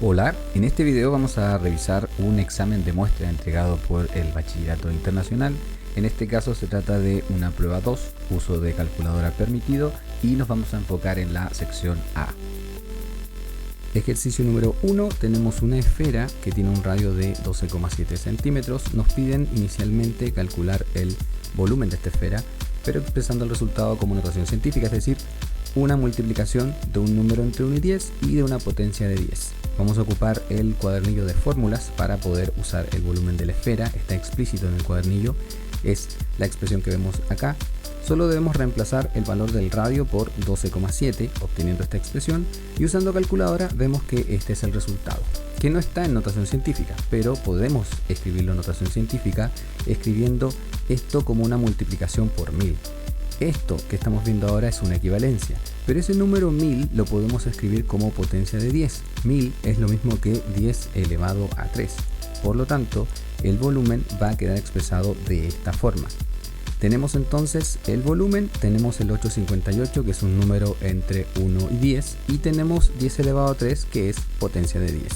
Hola, en este video vamos a revisar un examen de muestra entregado por el Bachillerato Internacional. En este caso se trata de una prueba 2, uso de calculadora permitido, y nos vamos a enfocar en la sección A. Ejercicio número 1, tenemos una esfera que tiene un radio de 12,7 centímetros. Nos piden inicialmente calcular el volumen de esta esfera, pero expresando el resultado como notación científica, es decir, una multiplicación de un número entre 1 y 10 y de una potencia de 10. Vamos a ocupar el cuadernillo de fórmulas para poder usar el volumen de la esfera. Está explícito en el cuadernillo, es la expresión que vemos acá. Solo debemos reemplazar el valor del radio por 12,7, obteniendo esta expresión, y usando calculadora vemos que este es el resultado, que no está en notación científica, pero podemos escribirlo en notación científica escribiendo esto como una multiplicación por 1000. Esto que estamos viendo ahora es una equivalencia, pero ese número 1000 lo podemos escribir como potencia de 10. 1000 es lo mismo que 10 elevado a 3. Por lo tanto, el volumen va a quedar expresado de esta forma. Tenemos entonces el volumen, tenemos el 858, que es un número entre 1 y 10, y tenemos 10 elevado a 3, que es potencia de 10.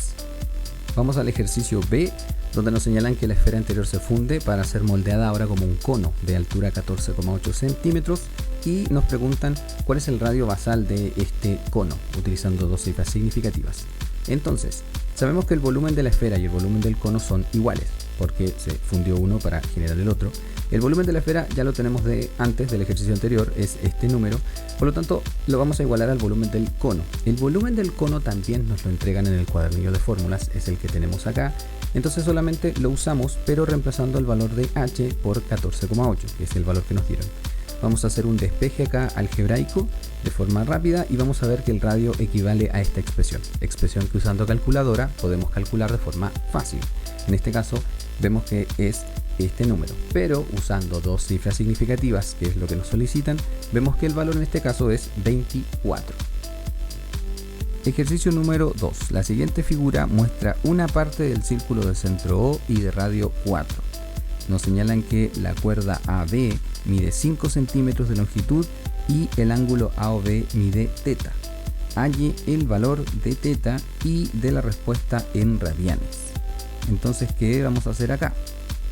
Vamos al ejercicio B, donde nos señalan que la esfera anterior se funde para ser moldeada ahora como un cono de altura 14,8 centímetros, y nos preguntan cuál es el radio basal de este cono, utilizando dos cifras significativas. Entonces, sabemos que el volumen de la esfera y el volumen del cono son iguales, porque se fundió uno para generar el otro. El volumen de la esfera ya lo tenemos de antes del ejercicio anterior, es este número, por lo tanto lo vamos a igualar al volumen del cono. El volumen del cono también nos lo entregan en el cuadernillo de fórmulas, es el que tenemos acá, entonces solamente lo usamos, pero reemplazando el valor de h por 14,8, que es el valor que nos dieron. Vamos a hacer un despeje acá algebraico de forma rápida y vamos a ver que el radio equivale a esta expresión que usando calculadora podemos calcular de forma fácil. En este caso vemos que es este número, pero usando dos cifras significativas, que es lo que nos solicitan, vemos que el valor en este caso es 24. Ejercicio número 2. La siguiente figura muestra una parte del círculo de centro O y de radio 4. Nos señalan que la cuerda AB mide 5 centímetros de longitud y el ángulo AOB mide θ. Halle el valor de θ y de la respuesta en radianes. Entonces, ¿qué vamos a hacer acá?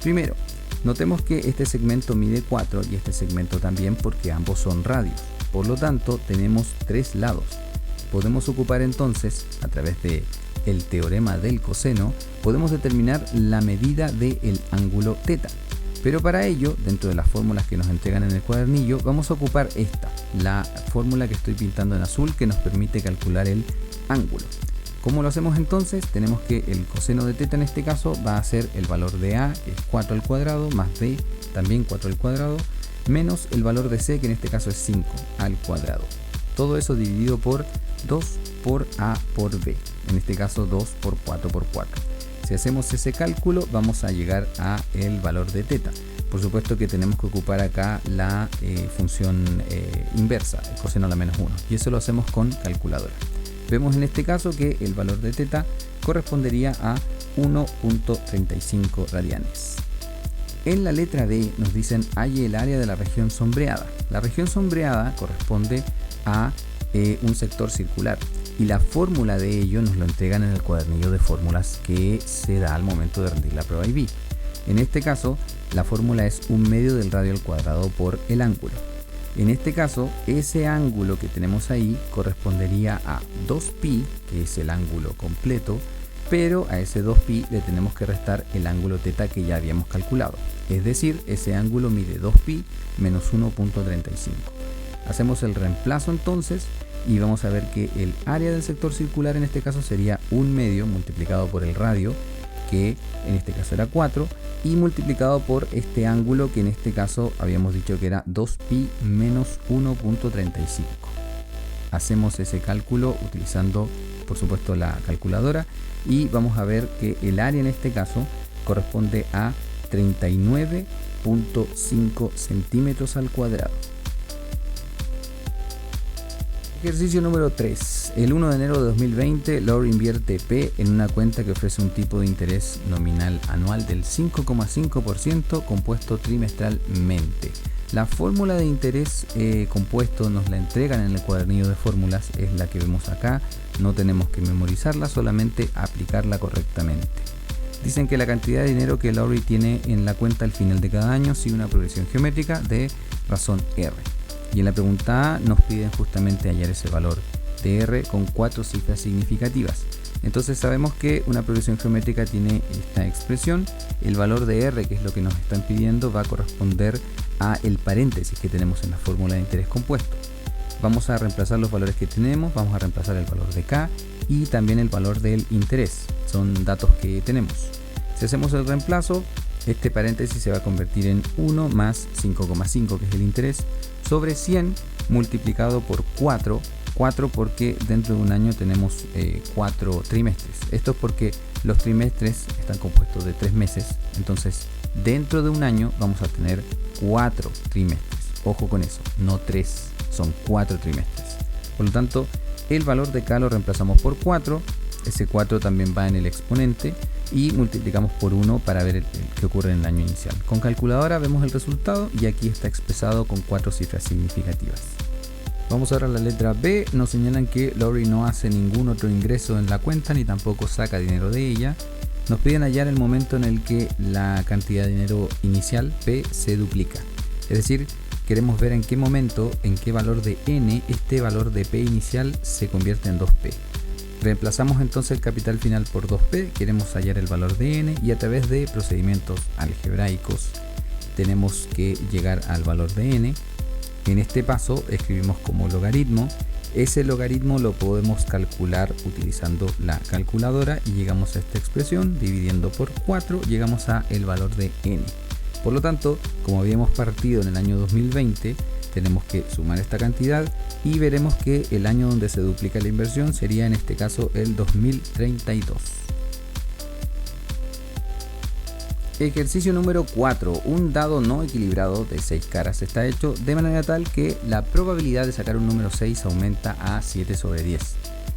Primero, notemos que este segmento mide 4 y este segmento también, porque ambos son radios. Por lo tanto, tenemos 3 lados. Podemos ocupar entonces, a través de el teorema del coseno, podemos determinar la medida del ángulo θ. Pero para ello, dentro de las fórmulas que nos entregan en el cuadernillo, vamos a ocupar esta, la fórmula que estoy pintando en azul, que nos permite calcular el ángulo. ¿Cómo lo hacemos entonces? Tenemos que el coseno de θ en este caso va a ser el valor de A, que es 4 al cuadrado, más B, también 4 al cuadrado, menos el valor de C, que en este caso es 5 al cuadrado. Todo eso dividido por 2 por A por B, en este caso 2 por 4 por 4. Si hacemos ese cálculo vamos a llegar a el valor de θ. Por supuesto que tenemos que ocupar acá la función inversa, el coseno a la menos 1, y eso lo hacemos con calculadora. Vemos en este caso que el valor de θ correspondería a 1.35 radianes. En la letra D nos dicen halle el área de la región sombreada. La región sombreada corresponde a un sector circular, y la fórmula de ello nos lo entregan en el cuadernillo de fórmulas que se da al momento de rendir la prueba IB. En este caso, la fórmula es 1 medio del radio al cuadrado por el ángulo. En este caso, ese ángulo que tenemos ahí correspondería a 2pi, que es el ángulo completo, pero a ese 2pi le tenemos que restar el ángulo θ que ya habíamos calculado. Es decir, ese ángulo mide 2pi menos 1.35. Hacemos el reemplazo entonces y vamos a ver que el área del sector circular en este caso sería 1 medio multiplicado por el radio, que en este caso era 4, y multiplicado por este ángulo, que en este caso habíamos dicho que era 2pi menos 1.35. Hacemos ese cálculo utilizando, por supuesto, la calculadora, y vamos a ver que el área en este caso corresponde a 39.5 centímetros al cuadrado. Ejercicio número 3. El 1 de enero de 2020, Laura invierte P en una cuenta que ofrece un tipo de interés nominal anual del 5,5% compuesto trimestralmente. La fórmula de interés compuesto nos la entregan en el cuadernillo de fórmulas, es la que vemos acá, no tenemos que memorizarla, solamente aplicarla correctamente. Dicen que la cantidad de dinero que Lowry tiene en la cuenta al final de cada año sigue una progresión geométrica de razón R. Y en la pregunta A nos piden justamente hallar ese valor de R con 4 cifras significativas. Entonces sabemos que una progresión geométrica tiene esta expresión. El valor de R, que es lo que nos están pidiendo, va a corresponder a el paréntesis que tenemos en la fórmula de interés compuesto. Vamos a reemplazar los valores que tenemos, vamos a reemplazar el valor de K y también el valor del interés. Son datos que tenemos. Si hacemos el reemplazo, este paréntesis se va a convertir en 1 más 5,5, que es el interés, sobre 100 multiplicado por 4 porque dentro de un año tenemos 4 trimestres. Esto es porque los trimestres están compuestos de 3 meses, entonces dentro de un año vamos a tener 4 trimestres. Ojo con eso, no 3, son 4 trimestres. Por lo tanto, el valor de K lo reemplazamos por 4, ese 4 también va en el exponente y multiplicamos por 1 para ver qué ocurre en el año inicial. Con calculadora vemos el resultado y aquí está expresado con 4 cifras significativas. Vamos ahora a la letra B. Nos señalan que Lowry no hace ningún otro ingreso en la cuenta ni tampoco saca dinero de ella. Nos piden hallar el momento en el que la cantidad de dinero inicial P se duplica. Es decir, queremos ver en qué momento, en qué valor de N, este valor de P inicial se convierte en 2P. Reemplazamos entonces el capital final por 2P, queremos hallar el valor de N y a través de procedimientos algebraicos tenemos que llegar al valor de N. En este paso escribimos como logaritmo. Ese logaritmo lo podemos calcular utilizando la calculadora y llegamos a esta expresión, dividiendo por 4 llegamos a el valor de N. Por lo tanto, como habíamos partido en el año 2020, tenemos que sumar esta cantidad y veremos que el año donde se duplica la inversión sería en este caso el 2032. Ejercicio número 4. Un dado no equilibrado de 6 caras está hecho de manera tal que la probabilidad de sacar un número 6 aumenta a 7 sobre 10.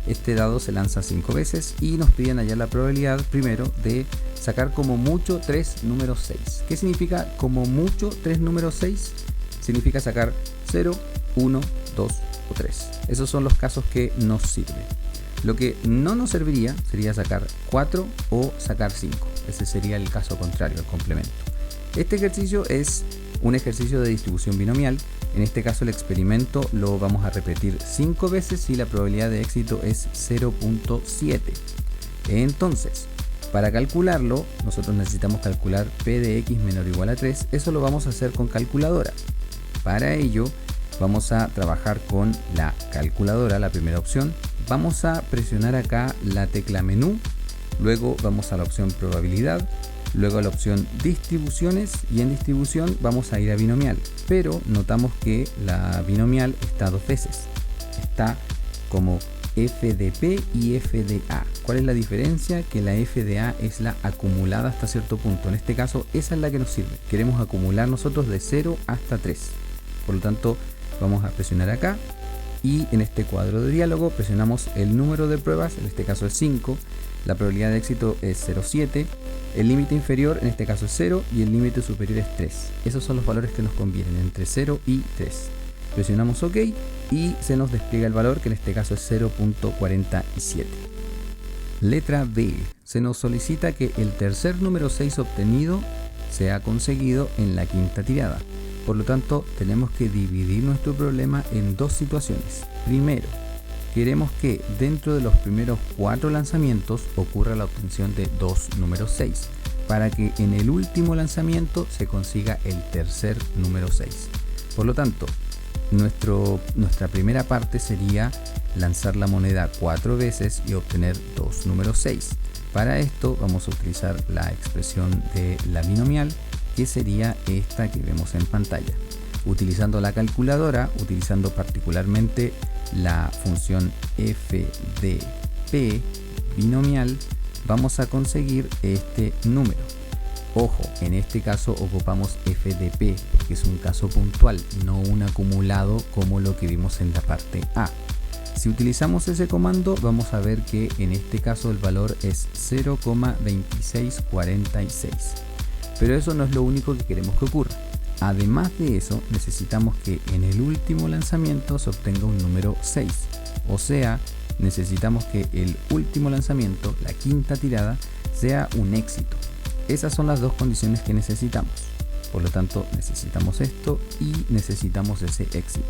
Este dado se lanza 5 veces y nos piden hallar la probabilidad primero de sacar como mucho 3 números 6. ¿Qué significa como mucho 3 números 6? Significa sacar 0, 1, 2 o 3. Esos son los casos que nos sirven. Lo que no nos serviría sería sacar 4 o sacar 5. Ese sería el caso contrario, el complemento. Este ejercicio es un ejercicio de distribución binomial. En este caso el experimento lo vamos a repetir 5 veces y la probabilidad de éxito es 0.7. Entonces, para calcularlo, nosotros necesitamos calcular P de X menor o igual a 3. Eso lo vamos a hacer con calculadora. Para ello, vamos a trabajar con la calculadora, la primera opción. Vamos a presionar acá la tecla menú, luego vamos a la opción probabilidad, luego a la opción distribuciones y en distribución vamos a ir a binomial, pero notamos que la binomial está 2 veces, está como f de P y f de A. ¿Cuál es la diferencia? Que la f de A es la acumulada hasta cierto punto, en este caso esa es la que nos sirve, queremos acumular nosotros de 0 hasta 3, por lo tanto vamos a presionar acá. Y en este cuadro de diálogo presionamos el número de pruebas, en este caso es 5, la probabilidad de éxito es 0,7, el límite inferior en este caso es 0 y el límite superior es 3. Esos son los valores que nos convienen, entre 0 y 3. Presionamos OK y se nos despliega el valor, que en este caso es 0.47. Letra B. Se nos solicita que el tercer número 6 obtenido sea conseguido en la quinta tirada. Por lo tanto, tenemos que dividir nuestro problema en dos situaciones. Primero, queremos que dentro de los primeros 4 lanzamientos ocurra la obtención de 2 números 6, para que en el último lanzamiento se consiga el tercer número 6. Por lo tanto, nuestra primera parte sería lanzar la moneda 4 veces y obtener 2 números 6. Para esto vamos a utilizar la expresión de la binomial, que sería esta que vemos en pantalla. Utilizando la calculadora, utilizando particularmente la función f de p binomial, vamos a conseguir este número. Ojo, en este caso ocupamos f de p porque es un caso puntual, no un acumulado como lo que vimos en la parte A. Si utilizamos ese comando, vamos a ver que en este caso el valor es 0,2646. Pero eso no es lo único que queremos que ocurra. Además de eso, necesitamos que en el último lanzamiento se obtenga un número 6. O sea, necesitamos que el último lanzamiento, la quinta tirada, sea un éxito. Esas son las dos condiciones que necesitamos. Por lo tanto, necesitamos esto y necesitamos ese éxito.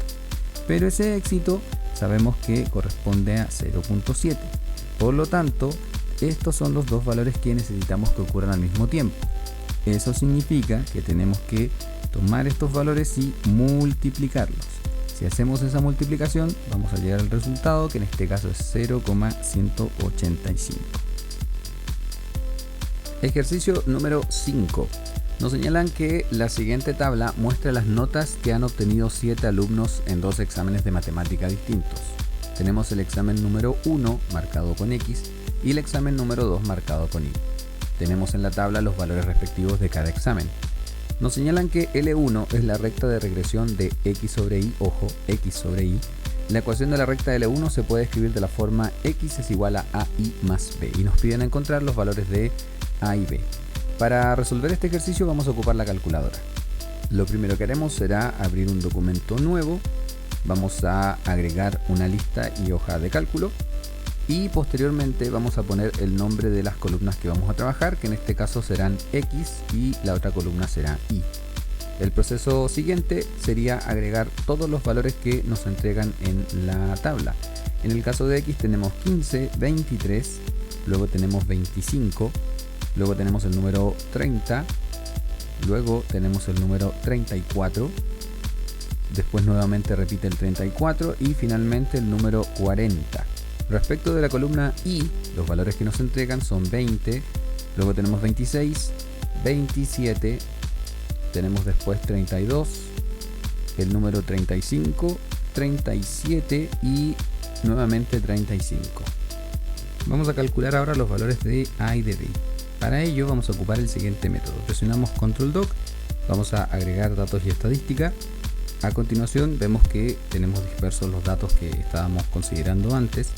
Pero ese éxito sabemos que corresponde a 0.7. Por lo tanto, estos son los dos valores que necesitamos que ocurran al mismo tiempo. Eso significa que tenemos que tomar estos valores y multiplicarlos. Si hacemos esa multiplicación, vamos a llegar al resultado, que en este caso es 0,185. Ejercicio número 5. Nos señalan que la siguiente tabla muestra las notas que han obtenido 7 alumnos en 2 exámenes de matemática distintos. Tenemos el examen número 1 marcado con X y el examen número 2 marcado con Y. Tenemos en la tabla los valores respectivos de cada examen. Nos señalan que L1 es la recta de regresión de X sobre Y, ojo, X sobre Y. La ecuación de la recta L1 se puede escribir de la forma X es igual a AI más B y nos piden encontrar los valores de A y B. Para resolver este ejercicio vamos a ocupar la calculadora. Lo primero que haremos será abrir un documento nuevo, vamos a agregar una lista y hoja de cálculo y posteriormente vamos a poner el nombre de las columnas que vamos a trabajar, que en este caso serán X y la otra columna será Y. El proceso siguiente sería agregar todos los valores que nos entregan en la tabla. En el caso de X tenemos 15, 23, luego tenemos 25, luego tenemos el número 30, luego tenemos el número 34, después nuevamente repite el 34 y finalmente el número 40. Respecto de la columna Y, los valores que nos entregan son 20, luego tenemos 26, 27, tenemos después 32, el número 35, 37 y nuevamente 35. Vamos a calcular ahora los valores de A y de B. Para ello vamos a ocupar el siguiente método. Presionamos Control Doc, vamos a agregar datos y estadística. A continuación vemos que tenemos dispersos los datos que estábamos considerando antes.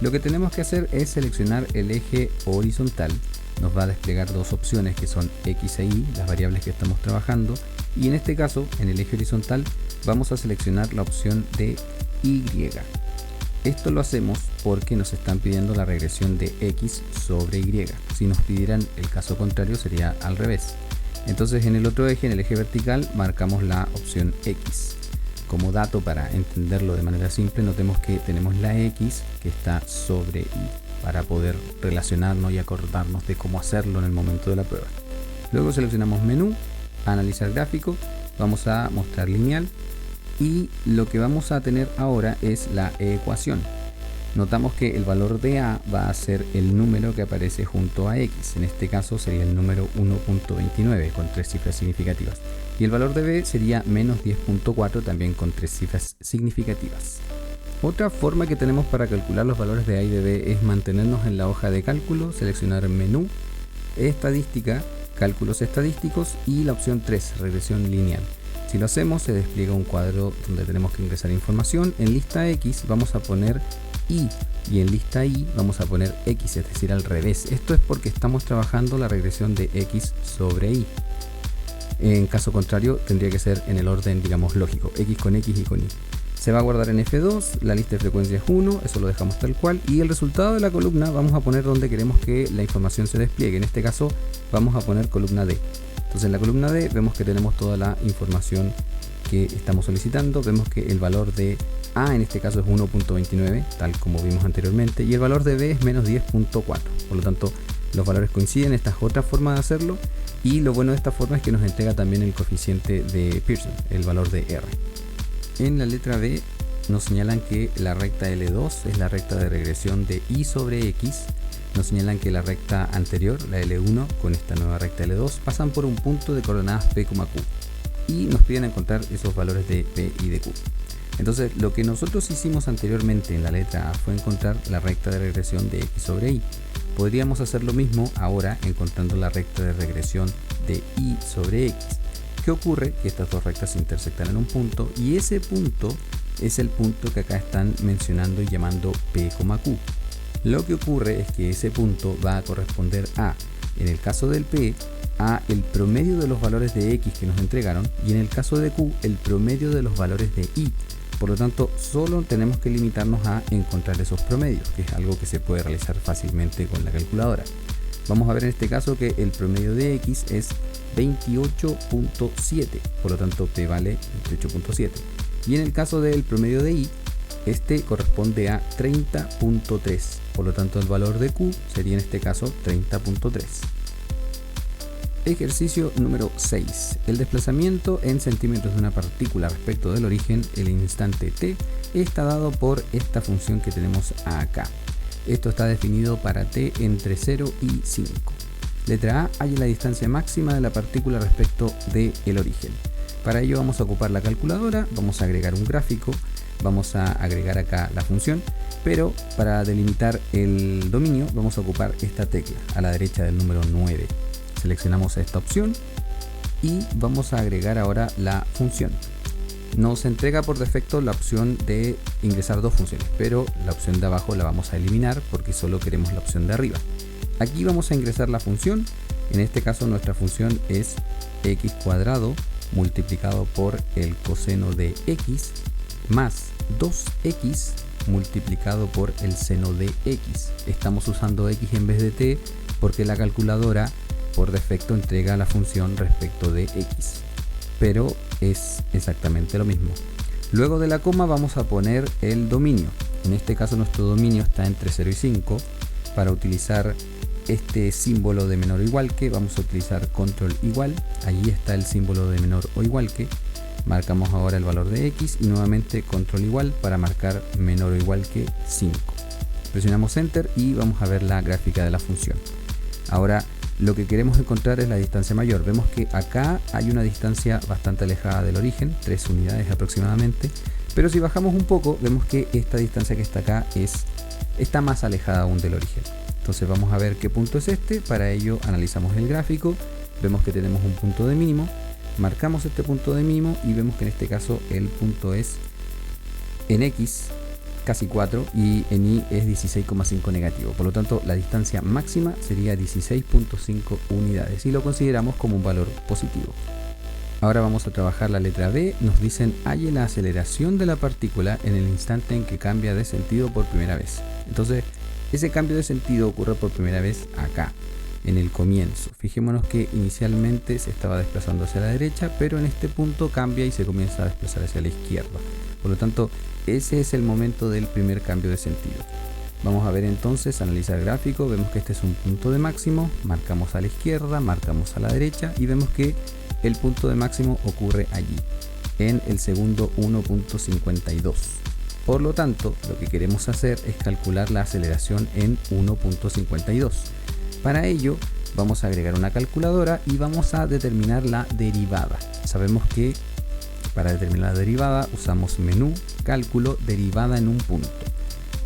Lo que tenemos que hacer es seleccionar el eje horizontal. Nos va a desplegar dos opciones que son X e Y, las variables que estamos trabajando. Y en este caso, en el eje horizontal, vamos a seleccionar la opción de Y. Esto lo hacemos porque nos están pidiendo la regresión de X sobre Y. Si nos pidieran el caso contrario sería al revés. Entonces en el otro eje, en el eje vertical, marcamos la opción X. Como dato para entenderlo de manera simple, notemos que tenemos la X que está sobre Y para poder relacionarnos y acordarnos de cómo hacerlo en el momento de la prueba. Luego seleccionamos menú, analizar gráfico, vamos a mostrar lineal y lo que vamos a tener ahora es la ecuación. Notamos que el valor de A va a ser el número que aparece junto a X, en este caso sería el número 1.29 con 3 cifras significativas. Y el valor de B sería menos 10.4 también con 3 cifras significativas. Otra forma que tenemos para calcular los valores de A y de B es mantenernos en la hoja de cálculo, seleccionar menú, estadística, cálculos estadísticos y la opción 3, regresión lineal. Si lo hacemos se despliega un cuadro donde tenemos que ingresar información. En lista X vamos a poner Y y en lista Y vamos a poner X, es decir al revés. Esto es porque estamos trabajando la regresión de X sobre Y. En caso contrario tendría que ser en el orden, digamos, lógico, X con X y con Y. Se va a guardar en F2, la lista de frecuencia es 1, eso lo dejamos tal cual, y el resultado de la columna vamos a poner donde queremos que la información se despliegue. En este caso vamos a poner columna D. Entonces en la columna D vemos que tenemos toda la información que estamos solicitando. Vemos que el valor de A en este caso es 1.29, tal como vimos anteriormente, y el valor de B es menos 10.4. Por lo tanto, los valores coinciden. Esta es otra forma de hacerlo, y lo bueno de esta forma es que nos entrega también el coeficiente de Pearson, el valor de R. En la letra B nos señalan que la recta L2 es la recta de regresión de Y sobre X. Nos señalan que la recta anterior, la L1, con esta nueva recta L2, pasan por un punto de coordenadas P, Q, y nos piden encontrar esos valores de P y de Q. Entonces lo que nosotros hicimos anteriormente en la letra A fue encontrar la recta de regresión de X sobre Y. Podríamos hacer lo mismo ahora encontrando la recta de regresión de Y sobre X. ¿Qué ocurre? Que estas dos rectas se intersectan en un punto y ese punto es el punto que acá están mencionando y llamando P, Q. Lo que ocurre es que ese punto va a corresponder a, en el caso del P, a el promedio de los valores de X que nos entregaron, y en el caso de Q, el promedio de los valores de Y. Por lo tanto, solo tenemos que limitarnos a encontrar esos promedios, que es algo que se puede realizar fácilmente con la calculadora. Vamos a ver en este caso que el promedio de X es 28.7, por lo tanto P vale 28.7. Y en el caso del promedio de Y, este corresponde a 30.3, por lo tanto el valor de Q sería en este caso 30.3. Ejercicio número 6. El desplazamiento en centímetros de una partícula respecto del origen, el instante t, está dado por esta función que tenemos acá. Esto está definido para t entre 0 y 5. Letra A, halla la distancia máxima de la partícula respecto del origen. Para ello vamos a ocupar la calculadora, vamos a agregar un gráfico, vamos a agregar acá la función, pero para delimitar el dominio vamos a ocupar esta tecla a la derecha del número 9. Seleccionamos esta opción y vamos a agregar ahora la función. Nos entrega por defecto la opción de ingresar dos funciones, pero la opción de abajo la vamos a eliminar porque solo queremos la opción de arriba. Aquí vamos a ingresar la función. En este caso nuestra función es x cuadrado multiplicado por el coseno de x más 2x multiplicado por el seno de x. Estamos usando x en vez de t porque la calculadora por defecto entrega la función respecto de x, pero es exactamente lo mismo. Luego de la coma vamos a poner el dominio. En este caso nuestro dominio está entre 0 y 5. Para utilizar este símbolo de menor o igual que, vamos a utilizar control igual. Allí está el símbolo de menor o igual que. Marcamos ahora el valor de x y nuevamente control igual para marcar menor o igual que 5. Presionamos enter y vamos a ver la gráfica de la función. Ahora lo que queremos encontrar es la distancia mayor. Vemos que acá hay una distancia bastante alejada del origen, 3 unidades aproximadamente, pero si bajamos un poco vemos que esta distancia que está acá está más alejada aún del origen. Entonces vamos a ver qué punto es este. Para ello analizamos el gráfico, vemos que tenemos un punto de mínimo, marcamos este punto de mínimo y vemos que en este caso el punto es en X casi 4 y en Y es 16,5 negativo. Por lo tanto, la distancia máxima sería 16.5 unidades y lo consideramos como un valor positivo. Ahora vamos a trabajar la letra B. Nos dicen halle la aceleración de la partícula en el instante en que cambia de sentido por primera vez. Entonces, ese cambio de sentido ocurre por primera vez acá, en el comienzo. Fijémonos que inicialmente se estaba desplazando hacia la derecha, pero en este punto cambia y se comienza a desplazar hacia la izquierda. Por lo tanto, ese es el momento del primer cambio de sentido. Vamos a ver entonces, analizar el gráfico, vemos que este es un punto de máximo, marcamos a la izquierda, marcamos a la derecha y vemos que el punto de máximo ocurre allí, en el segundo 1.52. Por lo tanto, lo que queremos hacer es calcular la aceleración en 1.52. Para ello, vamos a agregar una calculadora y vamos a determinar la derivada. Sabemos que para determinar la derivada usamos menú, cálculo, derivada en un punto.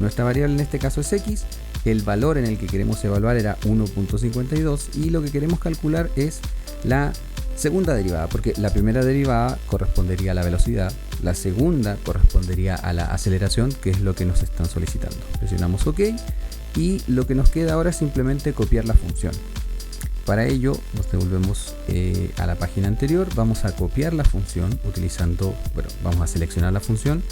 Nuestra variable en este caso es x, el valor en el que queremos evaluar era 1.52 y lo que queremos calcular es la segunda derivada, porque la primera derivada correspondería a la velocidad, la segunda correspondería a la aceleración, que es lo que nos están solicitando. Presionamos OK y lo que nos queda ahora es simplemente copiar la función. Para ello nos devolvemos a la página anterior, vamos a copiar la función utilizando, vamos a seleccionar la función,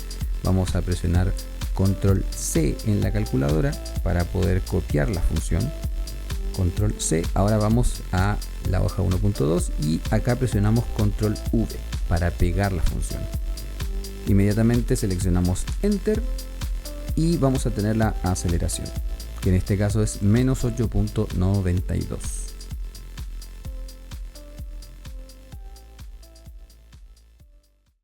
vamos a presionar control C en la calculadora para poder copiar la función, control C. Ahora vamos a la hoja 1.2 y acá presionamos control V para pegar la función. Inmediatamente seleccionamos enter y vamos a tener la aceleración, que en este caso es menos 8.92.